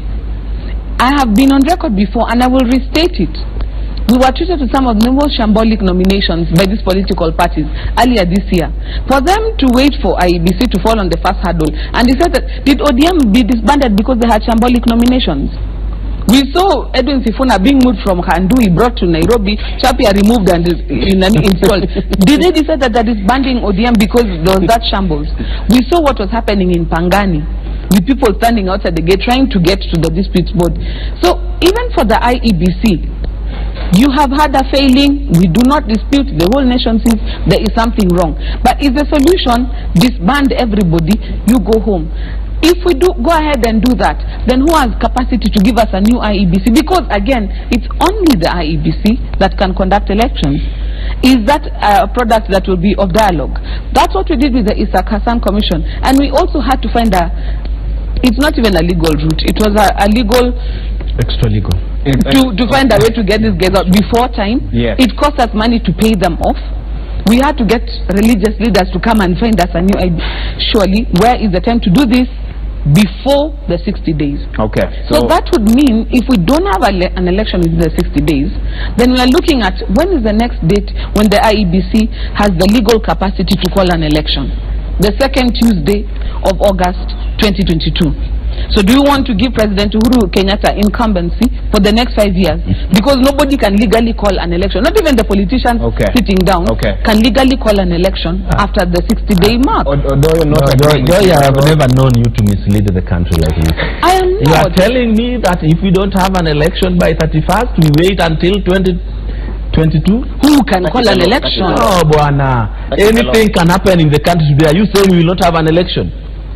I have been on record before, and I will restate it. We were treated to some of the most shambolic nominations by these political parties earlier this year. For them to wait for IEBC to fall on the first hurdle, and they said that, did ODM be disbanded because they had shambolic nominations? We saw Edwin Sifuna being moved from Handui, brought to Nairobi, Chapia removed and installed. Did they decide that that is banding ODM because there was that shambles? We saw what was happening in Pangani, with people standing outside the gate trying to get to the disputes board. So even for the IEBC, you have had a failing. We do not dispute. The whole nation says there is something wrong. But is the solution disband everybody, you go home? If we do go ahead and do that, then who has capacity to give us a new IEBC? Because again, it's only the IEBC that can conduct elections. Is that a product that will be of dialogue? That's what we did with the Isaac Hassan Commission. And we also had to find it's not even a legal route. It was a legal... Extra legal. To find a way to get these guys out before time. Yes. It cost us money to pay them off. We had to get religious leaders to come and find us a new idea. Surely, where is the time to do this? Before the 60 days. Okay. So that would mean if we don't have an election within the 60 days, then we are looking at when is the next date when the IEBC has the legal capacity to call an election. The second Tuesday of August 2022. So do you want to give President Uhuru Kenyatta incumbency for the next 5 years? Because nobody can legally call an election. Not even the politicians sitting down can legally call an election after the 60-day mark. I have never known you to mislead the country like this. I am not. You are telling me that if we don't have an election by 31st, we wait until 2022? Who can call an election? Oh, Buana. Anything can happen in the country today. Are you saying we will not have an election?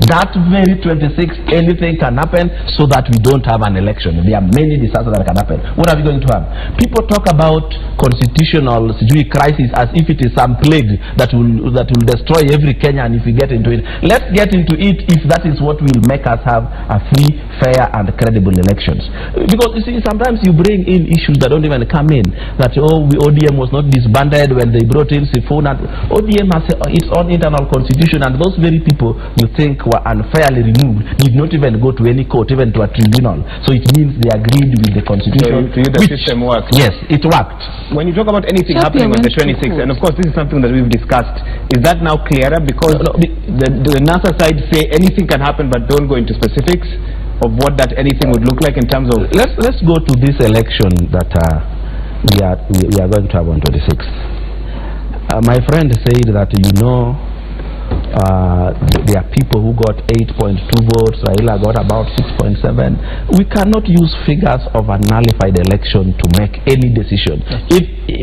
That very 26th, anything can happen so that we don't have an election. There are many disasters that can happen. What are we going to have? People talk about constitutional crisis as if it is some plague that will destroy every Kenyan if we get into it. Let's get into it if that is what will make us have a free, fair and credible elections. Because you see, sometimes you bring in issues that don't even come in. That ODM was not disbanded when they brought in Sifuna. ODM has its own internal constitution, and those very people you think were unfairly removed did not even go to any court, even to a tribunal. So it means they agreed with the constitution. So the system works. Yes, it worked. When you talk about anything happening on the 26th, and of course this is something that we've discussed, is that now clearer? Because the NASA side say anything can happen, but don't go into specifics of what that anything would look like in terms of. Let's go to this election that we are going to have on 26th. My friend said that there are people who got 8.2 votes, Raila got about 6.7. We cannot use figures of a nullified election to make any decision.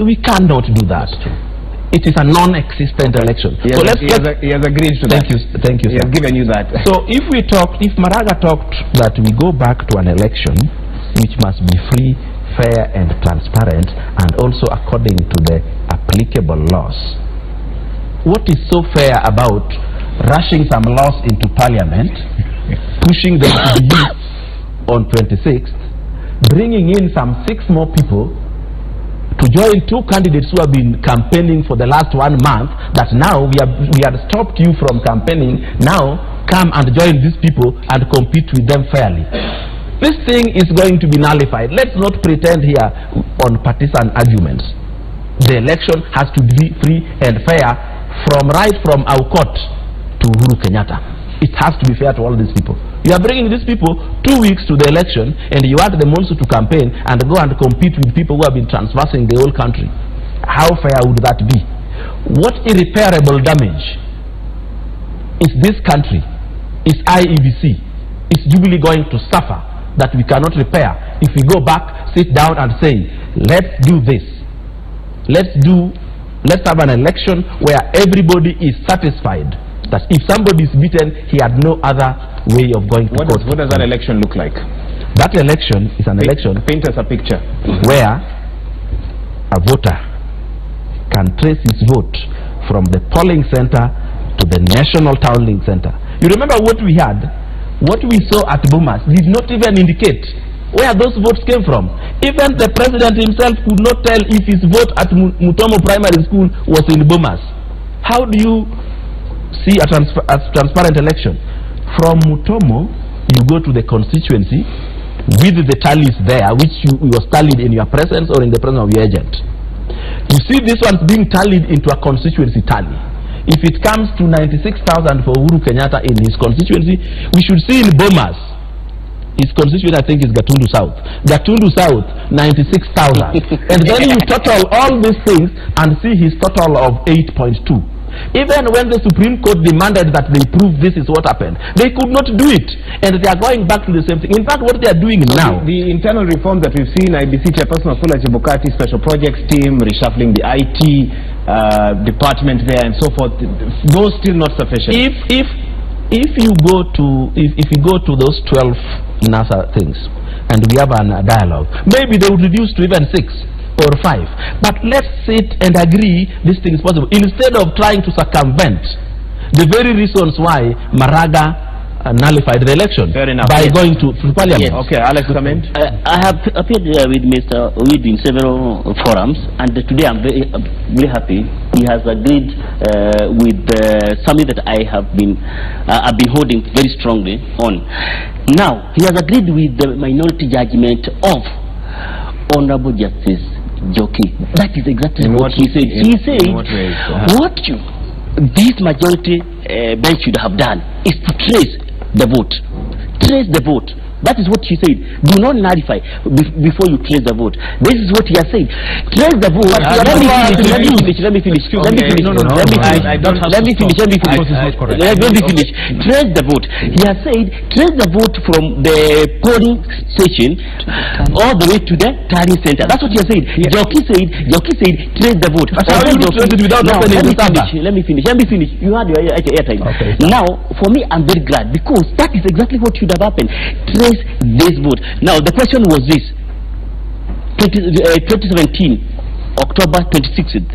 We cannot do that. It is a non-existent election. He has agreed to that. Thank you, He has given you that. So if Maraga talked that we go back to an election which must be free, fair and transparent, and also according to the applicable laws. What is so fair about rushing some laws into parliament, pushing them to be used on 26th, bringing in some 6 more people to join 2 candidates who have been campaigning for the last 1 month, that now we have stopped you from campaigning, now come and join these people and compete with them fairly. This thing is going to be nullified. Let's not pretend here on partisan arguments. The election has to be free and fair from our court to Uhuru Kenyatta. It has to be fair to all these people. You are bringing these people 2 weeks to the election, and you want them also to campaign and go and compete with people who have been transversing the whole country. How fair would that be? What irreparable damage is this country, is IEBC, is Jubilee going to suffer that we cannot repair if we go back, sit down and say, let's do this. Let's have an election where everybody is satisfied that if somebody is beaten, he had no other way of going to court. What does that election look like? That election is an election. Paint us a picture. Where a voter can trace his vote from the polling center to the national tallying center. You remember what we had? What we saw at Bomas did not even indicate where those votes came from. Even the president himself could not tell if his vote at Mutomo Primary School was in Bomas. How do you see a transparent election? From Mutomo, you go to the constituency with the tallies there, which was tallied in your presence or in the presence of your agent. You see this one being tallied into a constituency tally. If it comes to 96,000 for Uhuru Kenyatta in his constituency, we should see in Bomas, his constituency I think is Gatundu South. Gatundu South, 96,000. And then you total all these things and see his total of 8.2. Even when the Supreme Court demanded that they prove this is what happened, they could not do it. And they are going back to the same thing. In fact, what they are doing now... The internal reforms that we've seen, IBC Chairperson Wafula Chebukati, Special Projects Team, reshuffling the IT department there and so forth, those still not sufficient. If you go to those 12 NASA things and we have a dialogue, maybe they would reduce to even 6 or 5. But let's sit and agree this thing is possible, instead of trying to circumvent the very reasons why Maraga nullified the election by going to parliament. Yes. Okay, Alex, come in. I have appeared with Mr. Weed in several forums, and today I'm very happy. He has agreed with something that I've been holding very strongly on. Now, he has agreed with the minority judgment of Honorable Justice Joki. That is exactly what he said. He said what this majority bench should have done is to trace the vote. Trace the vote. That is what she said. Do not nullify before you trace the vote. This is what he has said. Trace the vote. Let me finish. Let me finish. Let me finish. Trace the vote. He has said trace the vote from the polling station all the way to the tallying center. That's what he has said. Joki said trace the vote. Let me finish. You had your airtime. Now, for me, I'm very glad because that is exactly what should have happened. This vote. Now the question was this: 2017, October 26th.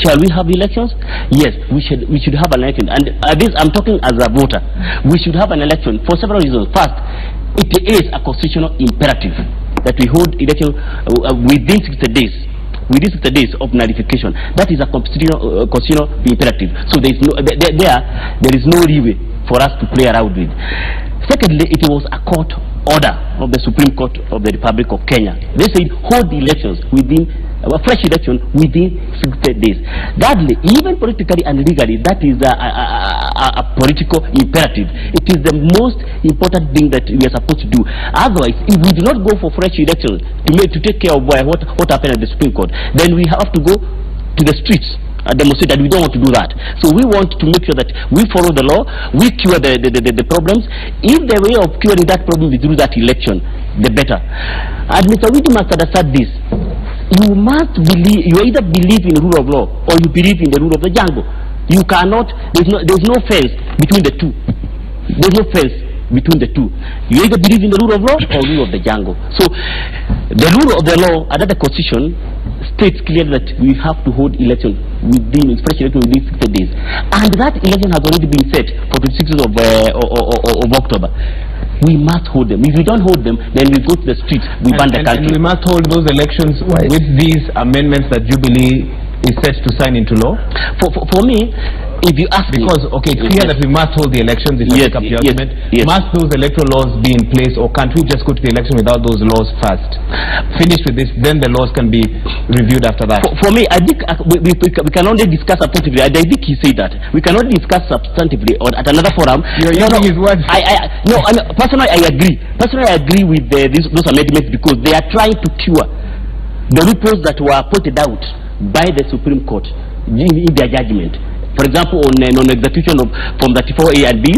Shall we have elections? Yes, we should have an election. And this, I'm talking as a voter. We should have an election for several reasons. First, it is a constitutional imperative that we hold election within 60 days. Within 60 days of nullification. That is a constitutional imperative. So there is no leeway for us to play around with. Secondly, it was a court order of the Supreme Court of the Republic of Kenya. They said hold the elections within a fresh election within 60 days. Thirdly, even politically and legally, that is a political imperative. It is the most important thing that we are supposed to do. Otherwise, if we do not go for fresh elections to take care of what happened at the Supreme Court, then we have to go to the streets. Demonstrate that we don't want to do that. So we want to make sure that we follow the law, we cure the problems. If the way of curing that problem is through that election, the better. And Mr. Widi must understand this. You must believe, you either believe in the rule of law or you believe in the rule of the jungle. You cannot, there's no fence between the two. There's no fence between the two. You either believe in the rule of law or rule of the jungle. So the rule of the law under the constitution states clearly that we have to hold election within 60 days, and that election has already been set for the 26th of October. We must hold them. If we don't hold them, then we go to the streets, we ban the country. And we must hold those elections with these amendments that Jubilee is set to sign into law? For me, if you ask because me, okay, it's clear that we must hold the elections if we take up the argument. Must those electoral laws be in place, or can't we just go to the election without those laws first? Finish with this, then the laws can be reviewed after that. For me, I think we can only discuss substantively. I think he said that we can only discuss substantively or at another forum. You're using his words. Personally, I agree. Personally, I agree with those amendments because they are trying to cure the loopholes that were pointed out by the Supreme Court in their judgment. For example, on non-execution from 34A and B,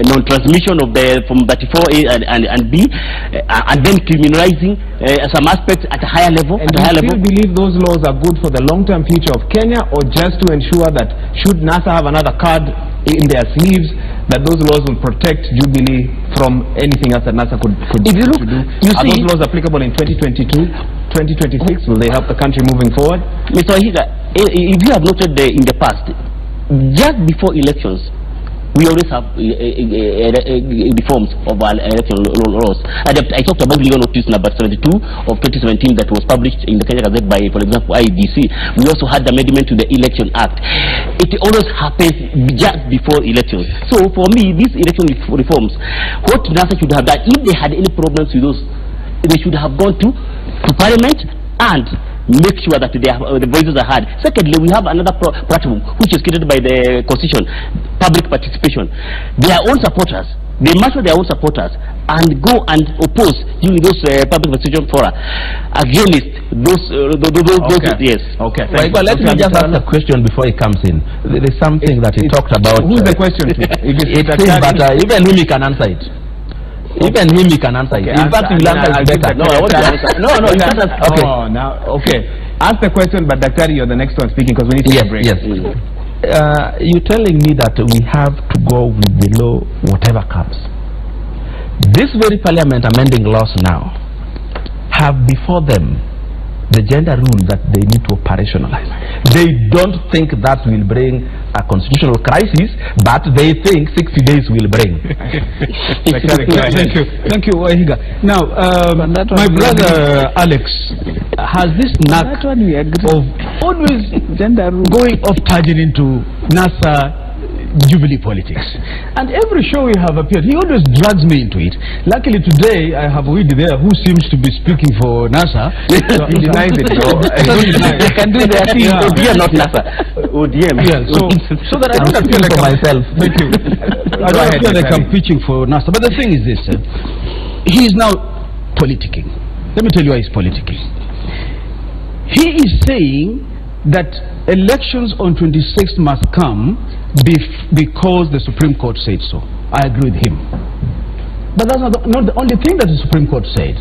non-transmission from 34A and B, and then criminalizing some aspects at a higher level. And do you still believe those laws are good for the long-term future of Kenya, or just to ensure that should NASA have another card in their sleeves, that those laws will protect Jubilee from anything else that NASA could do? Are those laws applicable in 2022, 2026? Will they help the country moving forward? Mr. Higa, if you have noted in the past, just before elections, we always have reforms of our election laws. I talked about legal notice number 72 of 2017 that was published in the Kenya Gazette by, for example, IEBC. We also had the amendment to the Election Act. It always happens just before elections. So for me, these election reforms, what NASA should have done, if they had any problems with those, they should have gone to Parliament and make sure that the voices are heard. Secondly, we have another platform which is created by the Constitution, public participation. Their own supporters, they marshal their own supporters and go and oppose during those public participation fora against those yes. Okay. Right, but let me just ask a question before he comes in. There is something that he talked about. Who's the question to? But even him, he can answer it. Even him, he can answer it. In fact, he will answer it better. No, I want to answer. No, you can't answer. Okay. Oh, now, okay. Ask the question, but Daktari, you're the next one speaking because we need to take a break. Yes. You're telling me that we have to go with the law, whatever comes. This very parliament amending laws now have before them the gender rule that they need to operationalize. They don't think that will bring a constitutional crisis, but they think 60 days will bring. Thank you, Wahiga. Now, my brother Alex has this knack of always going off tangent into NASA Jubilee politics, and every show we have appeared, he always drags me into it. Luckily today I have Widi there who seems to be speaking for NASA. So he denies it. They can do their thing. We are not NASA. ODM. Yeah, so that I don't feel like myself. Thank you. I don't feel like I'm preaching for NASA. But the thing is this, he is now politicking. Let me tell you why he's politicking. He is saying that elections on 26th must come because the Supreme Court said so. I agree with him. But that's not the only thing that the Supreme Court said.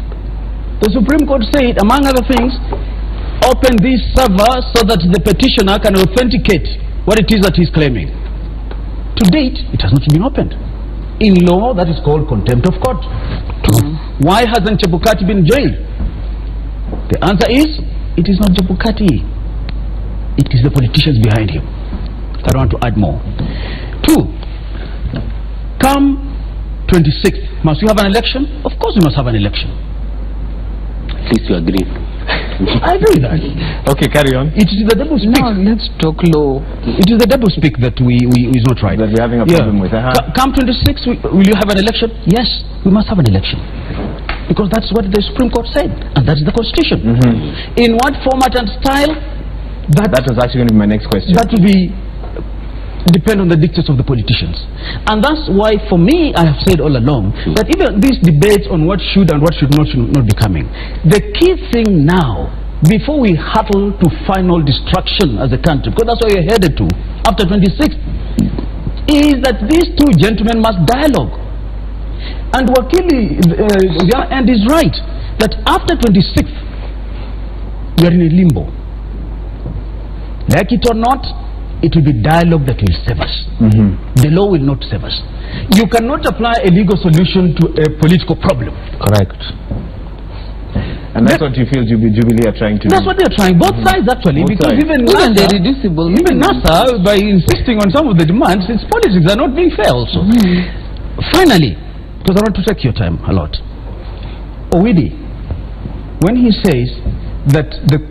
The Supreme Court said, among other things, open this server so that the petitioner can authenticate what it is that he's claiming. To date, it has not been opened. In law, that is called contempt of court. Why hasn't Chebukati been jailed? The answer is, it is not Chebukati. It is the politicians behind him. I don't want to add more. 2, come 26th, must we have an election? Of course we must have an election. At least you agree. I agree with that. Okay, carry on. It is the double speak. Now let's talk low. It is the double speak that is not right. That we're having a problem with. Come 26, will you have an election? Yes, we must have an election. Because that's what the Supreme Court said. And that's the Constitution. In what format and style? That was actually going to be my next question. That will depend on the dictates of the politicians. And that's why, for me, I have said all along that even these debates on what should and what should not be coming, the key thing now, before we hurtle to final destruction as a country, because that's where we're headed to after 26th, is that these two gentlemen must dialogue. And Wakili, the end is right, that after 26th, we are in a limbo. Like it or not, it will be dialogue that will save us. The law will not save us. You cannot apply a legal solution to a political problem. Correct. And that's what you feel Jubilee are trying to do. That's what they're trying. Both sides actually, because even NASA, even NASA, by insisting on some of the demands, its politics are not being fair also. Finally, because I want to take your time a lot, Owidi, when he says that the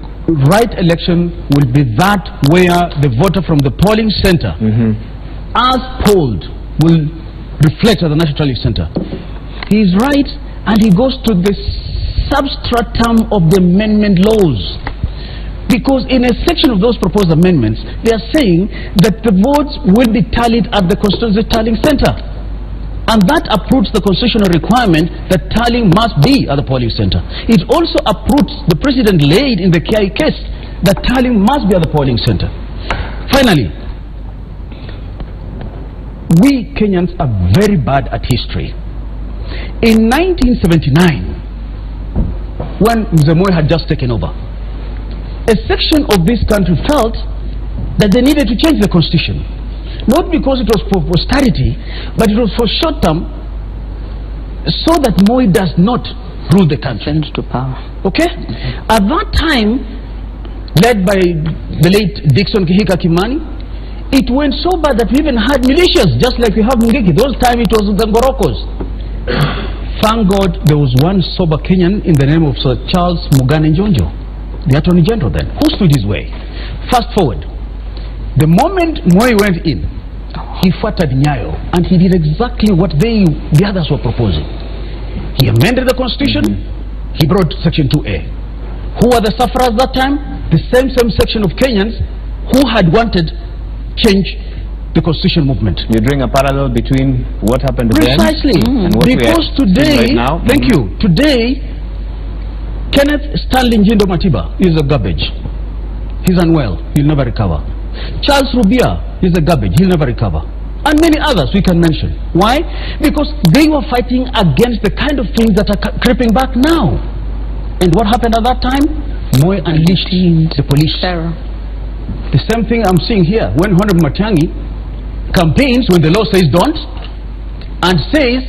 right election will be that where the voter from the polling center, as polled, will reflect at the National Tallying Center. He is right, and he goes to the substratum of the amendment laws. Because in a section of those proposed amendments, they are saying that the votes will be tallied at the Constituency Tallying Center. And that uproots the constitutional requirement that tallying must be at the polling center. It also uproots the precedent laid in the KI case that tallying must be at the polling center. Finally, we Kenyans are very bad at history. In 1979, when Mzee Moi had just taken over, a section of this country felt that they needed to change the constitution. Not because it was for posterity, but it was for short term, so that Moi does not rule the country. To power. Okay? At that time, led by the late Dixon Kihika Kimani, it went so bad that we even had militias, just like we have Mungiki. Those times it was the Ngorokos. Thank God there was one sober Kenyan in the name of Sir Charles Mugane Njonjo, the Attorney General then, who stood his way. Fast forward. The moment Moi went in, he fattered Nyayo, and he did exactly what the others were proposing. He amended the constitution, he brought section 2A. Who were the sufferers that time? The same section of Kenyans who had wanted change the constitution movement. You drawing a parallel between what happened precisely then and what because we are today, right now. Thank you. Today, Kenneth Stanley Njindo Matiba is a garbage. He's unwell. He'll never recover. Charles Rubia is a garbage. He'll never recover. And many others we can mention. Why? Because they were fighting against the kind of things that are creeping back now. And what happened at that time? Moi unleashed the police. Terror. The same thing I'm seeing here. When Honorable Matiang'i campaigns when the law says don't, and says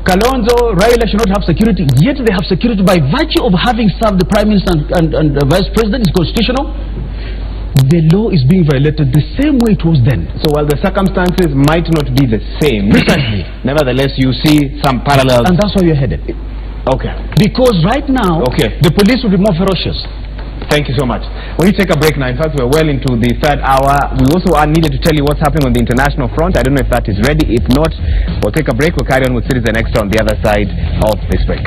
Kalonzo, Raila should not have security, yet they have security by virtue of having served the Prime Minister and the Vice President. Is constitutional. The law is being violated the same way it was then. So while the circumstances might not be the same, precisely, nevertheless you see some parallels. And that's why you're headed. Okay. Because right now, the police will be more ferocious. Thank you so much. We take a break now. In fact, we're well into the third hour. We also are needed to tell you what's happening on the international front. I don't know if that is ready. If not, we'll take a break. We'll carry on with Citizen Extra on the other side of this break.